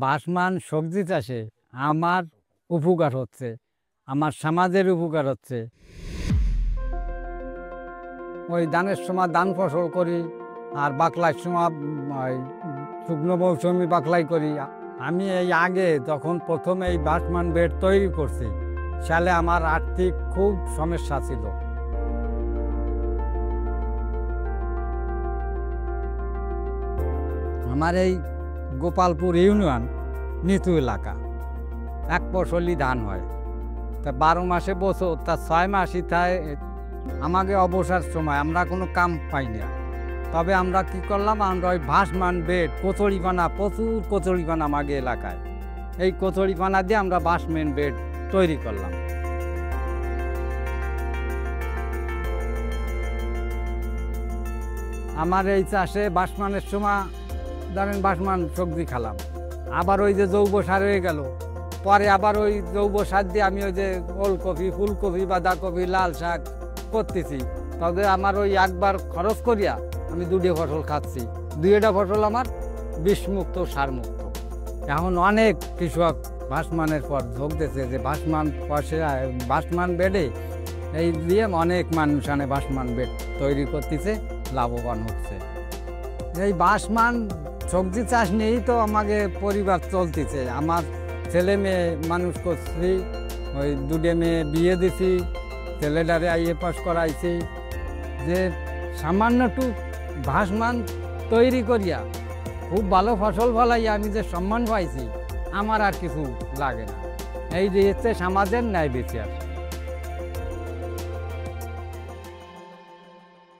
ভাসমান সবজি চাষে আমার উপকার হচ্ছে, আমার সমাজের উপকার হচ্ছে। ওই ধানের সময় ধান ফসল করি, আর বাকলার সময় ওই শুকনো মৌসুমি বাকলাই করি। আমি এই আগে যখন প্রথম এই ভাসমান বেড তৈরি করছি, সালে আমার আর্থিক খুব সমস্যা ছিল। আমার এই গোপালপুর ইউনিয়ন নিচু এলাকা, এক ফসলি ধান হয়, তা 12 মাসে বছর, তা 6 মাসই তাই আমাকে অবসর সময় আমরা কোনো কাম পাই না। তবে আমরা কি করলাম, আমরা ওই ভাসমান বেড কচুরিপানা, প্রচুর কচুরিপানা আমাকে এলাকায়, এই কচুরিপানা দিয়ে আমরা ভাসমান বেড তৈরি করলাম। আমার এই চাষে ভাসমানের সময় ধরেন ভাসমান সবজি খালাম, আবার ওই যে জৈব সার হয়ে গেল, পরে আবার ওই জৈব সার দিয়ে আমি ওই যে ওলকপি, ফুলকপি, বাঁধাকপি, লাল শাক করতেছি। তবে আমার ওই একবার খরচ করিয়া আমি 2টা ফসল খাচ্ছি, 2টা ফসল আমার বিষমুক্ত, সারমুক্ত। এখন অনেক কৃষক ভাসমানের পর ঝোঁকতেছে যে ভাসমান বেডে এই দিয়ে অনেক মানুষ আনে ভাসমান বেড তৈরি করতেছে, লাভবান হচ্ছে। এই ভাসমান সবজি চাষ নিয়েই তো আমাকে পরিবার চলতেছে। আমার ছেলে মেয়ে মানুষ করছি, ওই 2টে মেয়ে বিয়ে দিছি, ছেলেটারে IA পাস করাইছি। যে সামান্যটু ভাসমান তৈরি করিয়া খুব ভালো ফসল ফলাইয়া আমি যে সম্মান পাইছি, আমার আর কিছু লাগে না। এই যে হচ্ছে সমাজের ন্যায় বিচার।